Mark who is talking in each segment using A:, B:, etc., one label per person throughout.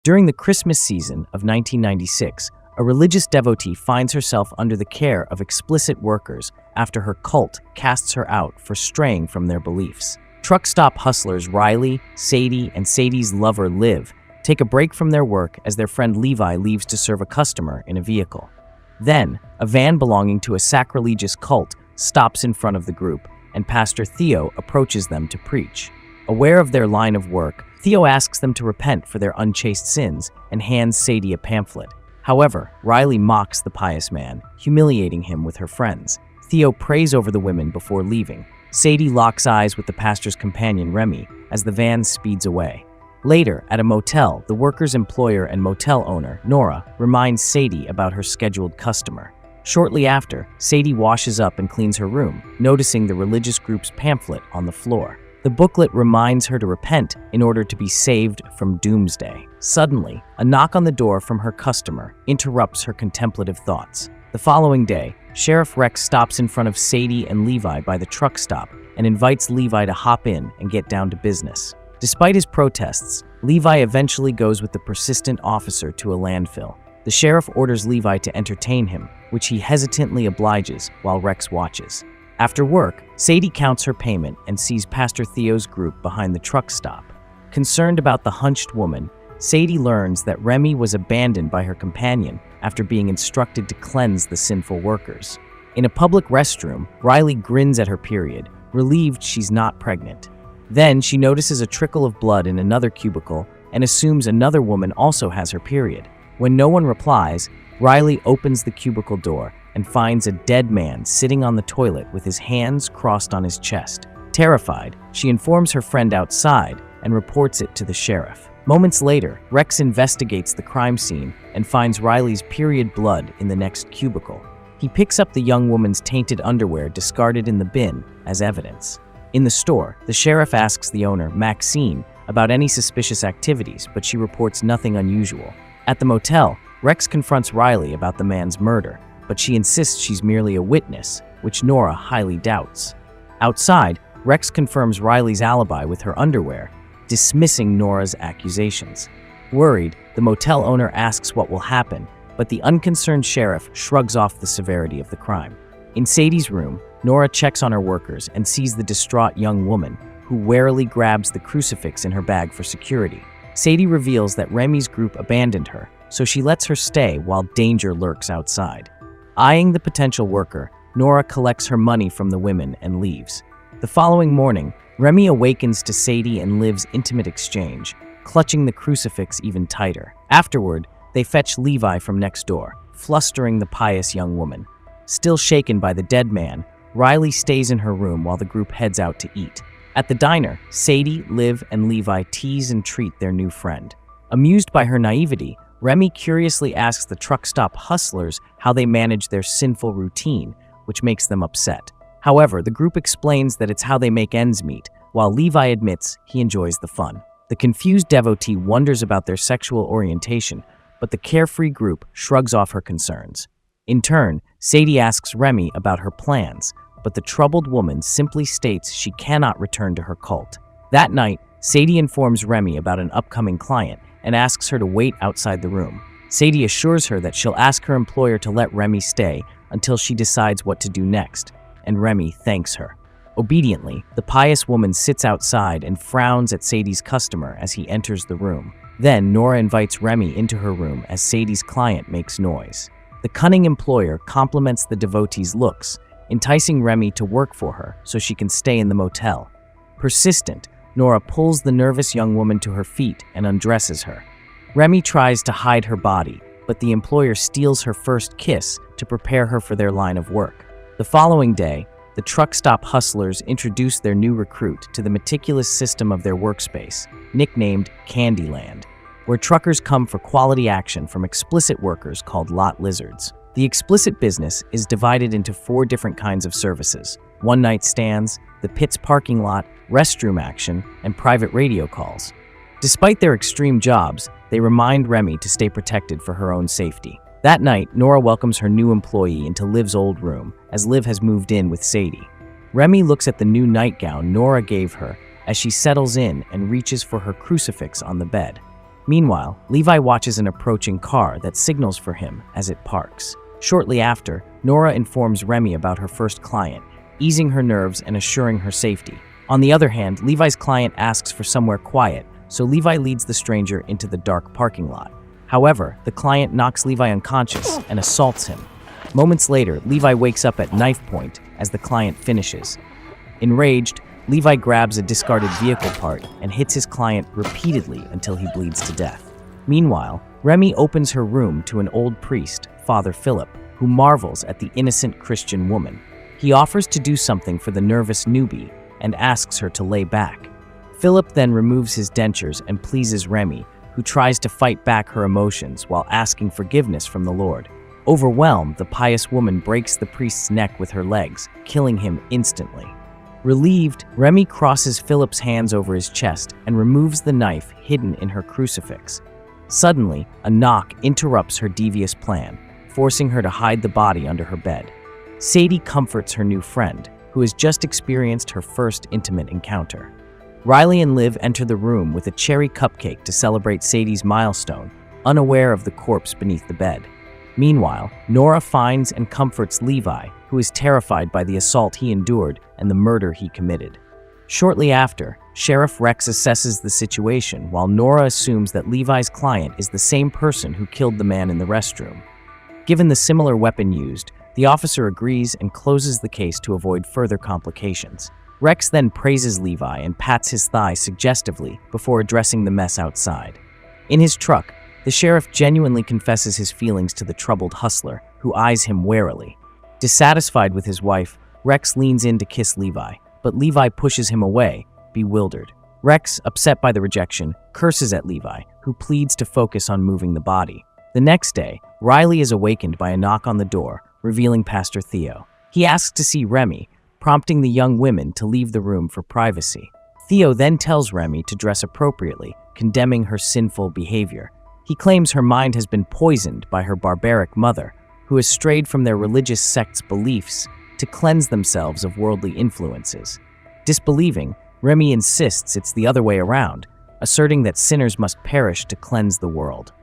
A: During the Christmas season of 1996, a religious devotee finds herself under the care of explicit workers after her cult casts her out for straying from their beliefs. Truck stop hustlers Riley, Sadie, and Sadie's lover Liv take a break from their work as their friend Levi leaves to serve a customer in a vehicle. Then, a van belonging to a sacrilegious cult stops in front of the group, and Pastor Theo approaches them to preach. Aware of their line of work, Theo asks them to repent for their unchaste sins and hands Sadie a pamphlet. However, Riley mocks the pious man, humiliating him with her friends. Theo prays over the women before leaving. Sadie locks eyes with the pastor's companion Remy as the van speeds away. Later, at a motel, the worker's employer and motel owner, Nora, reminds Sadie about her scheduled customer. Shortly after, Sadie washes up and cleans her room, noticing the religious group's pamphlet on the floor. The booklet reminds her to repent in order to be saved from doomsday. Suddenly, a knock on the door from her customer interrupts her contemplative thoughts. The following day, Sheriff Rex stops in front of Sadie and Levi by the truck stop and invites Levi to hop in and get down to business. Despite his protests, Levi eventually goes with the persistent officer to a landfill. The sheriff orders Levi to entertain him, which he hesitantly obliges while Rex watches. After work, Sadie counts her payment and sees Pastor Theo's group behind the truck stop. Concerned about the hunched woman, Sadie learns that Remy was abandoned by her companion after being instructed to cleanse the sinful workers. In a public restroom, Riley grins at her period, relieved she's not pregnant. Then she notices a trickle of blood in another cubicle and assumes another woman also has her period. When no one replies, Riley opens the cubicle door and finds a dead man sitting on the toilet with his hands crossed on his chest. Terrified, she informs her friend outside and reports it to the sheriff. Moments later, Rex investigates the crime scene and finds Riley's period blood in the next cubicle. He picks up the young woman's tainted underwear discarded in the bin as evidence. In the store, the sheriff asks the owner, Maxine, about any suspicious activities, but she reports nothing unusual. At the motel, Rex confronts Riley about the man's murder, but she insists she's merely a witness, which Nora highly doubts. Outside, Rex confirms Riley's alibi with her underwear, dismissing Nora's accusations. Worried, the motel owner asks what will happen, but the unconcerned sheriff shrugs off the severity of the crime. In Sadie's room, Nora checks on her workers and sees the distraught young woman, who warily grabs the crucifix in her bag for security. Sadie reveals that Remy's group abandoned her, so she lets her stay while danger lurks outside. Eyeing the potential worker, Nora collects her money from the women and leaves. The following morning, Remy awakens to Sadie and Liv's intimate exchange, clutching the crucifix even tighter. Afterward, they fetch Levi from next door, flustering the pious young woman. Still shaken by the dead man, Riley stays in her room while the group heads out to eat. At the diner, Sadie, Liv, and Levi tease and treat their new friend. Amused by her naivety, Remy curiously asks the truck stop hustlers how they manage their sinful routine, which makes them upset. However, the group explains that it's how they make ends meet, while Levi admits he enjoys the fun. The confused devotee wonders about their sexual orientation, but the carefree group shrugs off her concerns. In turn, Sadie asks Remy about her plans, but the troubled woman simply states she cannot return to her cult. That night, Sadie informs Remy about an upcoming client and asks her to wait outside the room. Sadie assures her that she'll ask her employer to let Remy stay until she decides what to do next, and Remy thanks her. Obediently, the pious woman sits outside and frowns at Sadie's customer as he enters the room. Then Nora invites Remy into her room as Sadie's client makes noise. The cunning employer compliments the devotee's looks, enticing Remy to work for her so she can stay in the motel. Persistent, Nora pulls the nervous young woman to her feet and undresses her. Remy tries to hide her body, but the employer steals her first kiss to prepare her for their line of work. The following day, the truck stop hustlers introduce their new recruit to the meticulous system of their workspace, nicknamed Candyland, where truckers come for quality action from explicit workers called lot lizards. The explicit business is divided into 4 different kinds of services: one-night stands, the pit's parking lot, restroom action, and private radio calls. Despite their extreme jobs, they remind Remy to stay protected for her own safety. That night, Nora welcomes her new employee into Liv's old room, as Liv has moved in with Sadie. Remy looks at the new nightgown Nora gave her as she settles in and reaches for her crucifix on the bed. Meanwhile, Levi watches an approaching car that signals for him as it parks. Shortly after, Nora informs Remy about her first client, easing her nerves and assuring her safety. On the other hand, Levi's client asks for somewhere quiet, so Levi leads the stranger into the dark parking lot. However, the client knocks Levi unconscious and assaults him. Moments later, Levi wakes up at knife point as the client finishes. Enraged, Levi grabs a discarded vehicle part and hits his client repeatedly until he bleeds to death. Meanwhile, Remy opens her room to an old priest, Father Philip, who marvels at the innocent Christian woman. He offers to do something for the nervous newbie and asks her to lay back. Philip then removes his dentures and pleases Remy, who tries to fight back her emotions while asking forgiveness from the Lord. Overwhelmed, the pious woman breaks the priest's neck with her legs, killing him instantly. Relieved, Remy crosses Philip's hands over his chest and removes the knife hidden in her crucifix. Suddenly, a knock interrupts her devious plan, forcing her to hide the body under her bed. Sadie comforts her new friend, who has just experienced her first intimate encounter. Riley and Liv enter the room with a cherry cupcake to celebrate Sadie's milestone, unaware of the corpse beneath the bed. Meanwhile, Nora finds and comforts Levi, who is terrified by the assault he endured and the murder he committed. Shortly after, Sheriff Rex assesses the situation while Nora assumes that Levi's client is the same person who killed the man in the restroom. Given the similar weapon used, the officer agrees and closes the case to avoid further complications. Rex then praises Levi and pats his thigh suggestively before addressing the mess outside. In his truck, the sheriff genuinely confesses his feelings to the troubled hustler, who eyes him warily. Dissatisfied with his wife, Rex leans in to kiss Levi, but Levi pushes him away, bewildered. Rex, upset by the rejection, curses at Levi, who pleads to focus on moving the body. The next day, Riley is awakened by a knock on the door, revealing Pastor Theo. He asks to see Remy, prompting the young women to leave the room for privacy. Theo then tells Remy to dress appropriately, condemning her sinful behavior. He claims her mind has been poisoned by her barbaric mother, who has strayed from their religious sect's beliefs to cleanse themselves of worldly influences. Disbelieving, Remy insists it's the other way around, asserting that sinners must perish to cleanse the world.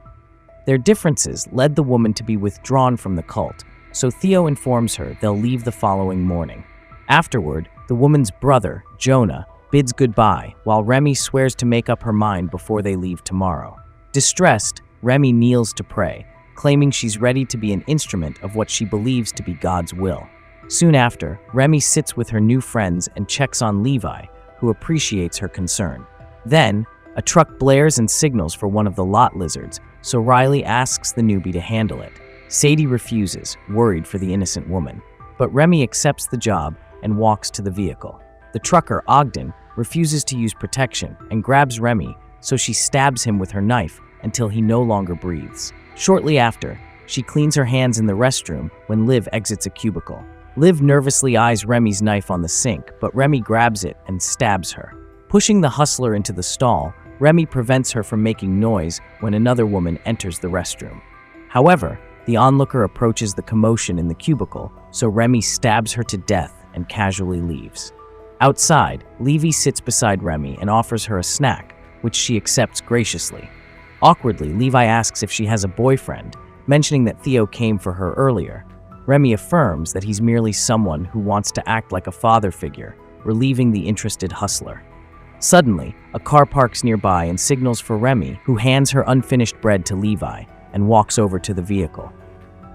A: Their differences led the woman to be withdrawn from the cult, so Theo informs her they'll leave the following morning. Afterward, the woman's brother, Jonah, bids goodbye, while Remy swears to make up her mind before they leave tomorrow. Distressed, Remy kneels to pray, claiming she's ready to be an instrument of what she believes to be God's will. Soon after, Remy sits with her new friends and checks on Levi, who appreciates her concern. Then, a truck blares and signals for one of the lot lizards, so Riley asks the newbie to handle it. Sadie refuses, worried for the innocent woman, but Remy accepts the job and walks to the vehicle. The trucker, Ogden, refuses to use protection and grabs Remy, so she stabs him with her knife until he no longer breathes. Shortly after, she cleans her hands in the restroom when Liv exits a cubicle. Liv nervously eyes Remy's knife on the sink, but Remy grabs it and stabs her. Pushing the hustler into the stall, Remy prevents her from making noise when another woman enters the restroom. However, the onlooker approaches the commotion in the cubicle, so Remy stabs her to death and casually leaves. Outside, Levy sits beside Remy and offers her a snack, which she accepts graciously. Awkwardly, Levi asks if she has a boyfriend, mentioning that Theo came for her earlier. Remy affirms that he's merely someone who wants to act like a father figure, relieving the interested hustler. Suddenly, a car parks nearby and signals for Remy, who hands her unfinished bread to Levi and walks over to the vehicle.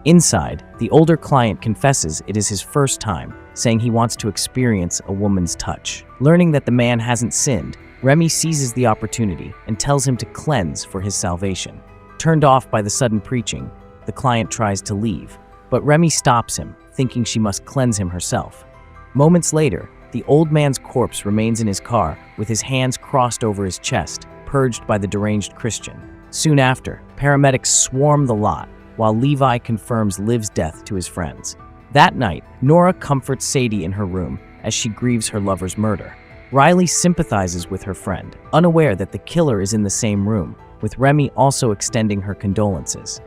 A: Inside, the older client confesses it is his first time, saying he wants to experience a woman's touch. Learning that the man hasn't sinned, Remy seizes the opportunity and tells him to cleanse for his salvation. Turned off by the sudden preaching, the client tries to leave, but Remy stops him, thinking she must cleanse him herself. Moments later, the old man's corpse remains in his car with his hands crossed over his chest, purged by the deranged Christian. Soon after, paramedics swarm the lot, while Levi confirms Liv's death to his friends. That night, Nora comforts Sadie in her room as she grieves her lover's murder. Riley sympathizes with her friend, unaware that the killer is in the same room, with Remy also extending her condolences.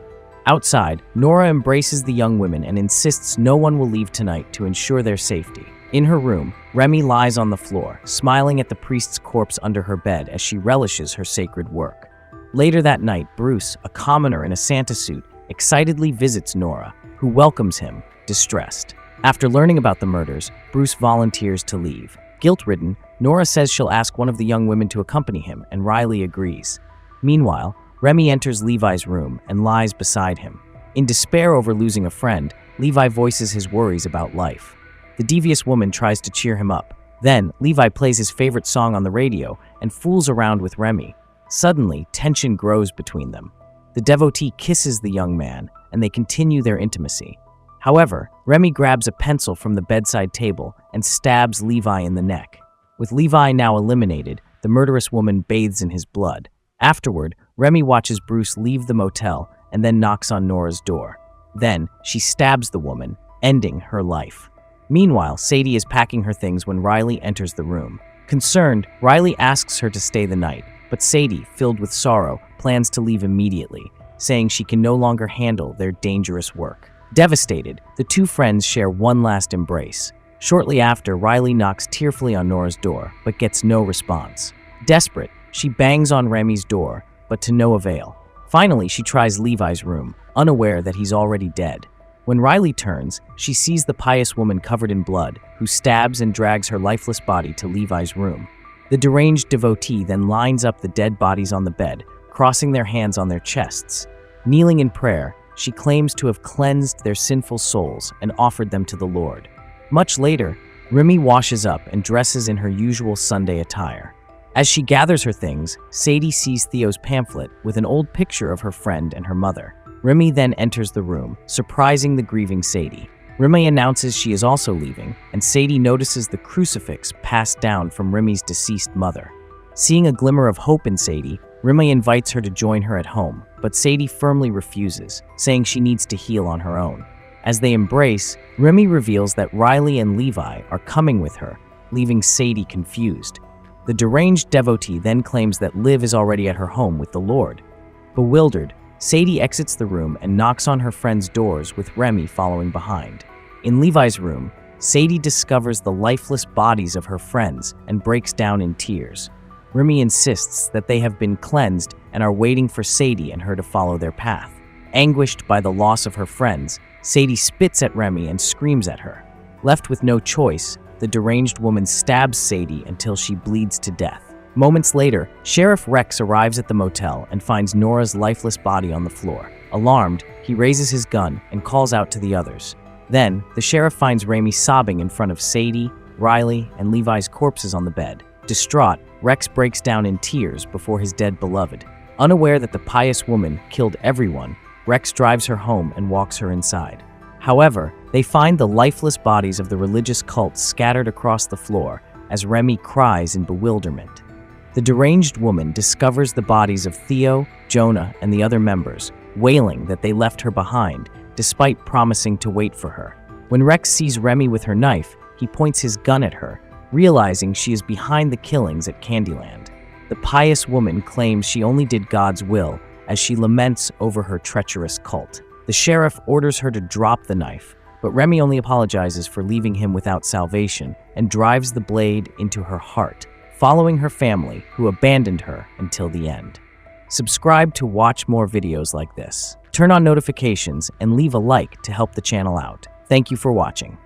A: Outside, Nora embraces the young women and insists no one will leave tonight to ensure their safety. In her room, Remy lies on the floor, smiling at the priest's corpse under her bed as she relishes her sacred work. Later that night, Bruce, a commoner in a Santa suit, excitedly visits Nora, who welcomes him, distressed. After learning about the murders, Bruce volunteers to leave. Guilt-ridden, Nora says she'll ask one of the young women to accompany him, and Riley agrees. Meanwhile, Remy enters Levi's room and lies beside him. In despair over losing a friend, Levi voices his worries about life. The devious woman tries to cheer him up. Then, Levi plays his favorite song on the radio and fools around with Remy. Suddenly, tension grows between them. The devotee kisses the young man, and they continue their intimacy. However, Remy grabs a pencil from the bedside table and stabs Levi in the neck. With Levi now eliminated, the murderous woman bathes in his blood. Afterward, Remy watches Bruce leave the motel and then knocks on Nora's door. Then, she stabs the woman, ending her life. Meanwhile, Sadie is packing her things when Riley enters the room. Concerned, Riley asks her to stay the night, but Sadie, filled with sorrow, plans to leave immediately, saying she can no longer handle their dangerous work. Devastated, the two friends share one last embrace. Shortly after, Riley knocks tearfully on Nora's door, but gets no response. Desperate, she bangs on Remy's door, but to no avail. Finally, she tries Levi's room, unaware that he's already dead. When Riley turns, she sees the pious woman covered in blood, who stabs and drags her lifeless body to Levi's room. The deranged devotee then lines up the dead bodies on the bed, crossing their hands on their chests. Kneeling in prayer, she claims to have cleansed their sinful souls and offered them to the Lord. Much later, Remy washes up and dresses in her usual Sunday attire. As she gathers her things, Sadie sees Theo's pamphlet with an old picture of her friend and her mother. Remy then enters the room, surprising the grieving Sadie. Remy announces she is also leaving, and Sadie notices the crucifix passed down from Remy's deceased mother. Seeing a glimmer of hope in Sadie, Remy invites her to join her at home, but Sadie firmly refuses, saying she needs to heal on her own. As they embrace, Remy reveals that Riley and Levi are coming with her, leaving Sadie confused. The deranged devotee then claims that Liv is already at her home with the Lord. Bewildered, Sadie exits the room and knocks on her friends' doors with Remy following behind. In Levi's room, Sadie discovers the lifeless bodies of her friends and breaks down in tears. Remy insists that they have been cleansed and are waiting for Sadie and her to follow their path. Anguished by the loss of her friends, Sadie spits at Remy and screams at her. Left with no choice, the deranged woman stabs Sadie until she bleeds to death. Moments later, Sheriff Rex arrives at the motel and finds Nora's lifeless body on the floor. Alarmed, he raises his gun and calls out to the others. Then, the sheriff finds Remy sobbing in front of Sadie, Riley, and Levi's corpses on the bed. Distraught, Rex breaks down in tears before his dead beloved. Unaware that the pious woman killed everyone, Rex drives her home and walks her inside. However, they find the lifeless bodies of the religious cult scattered across the floor as Remy cries in bewilderment. The deranged woman discovers the bodies of Theo, Jonah, and the other members, wailing that they left her behind, despite promising to wait for her. When Rex sees Remy with her knife, he points his gun at her, realizing she is behind the killings at Candyland. The pious woman claims she only did God's will as she laments over her treacherous cult. The sheriff orders her to drop the knife, but Remy only apologizes for leaving him without salvation and drives the blade into her heart, following her family, who abandoned her until the end. Subscribe to watch more videos like this. Turn on notifications and leave a like to help the channel out. Thank you for watching.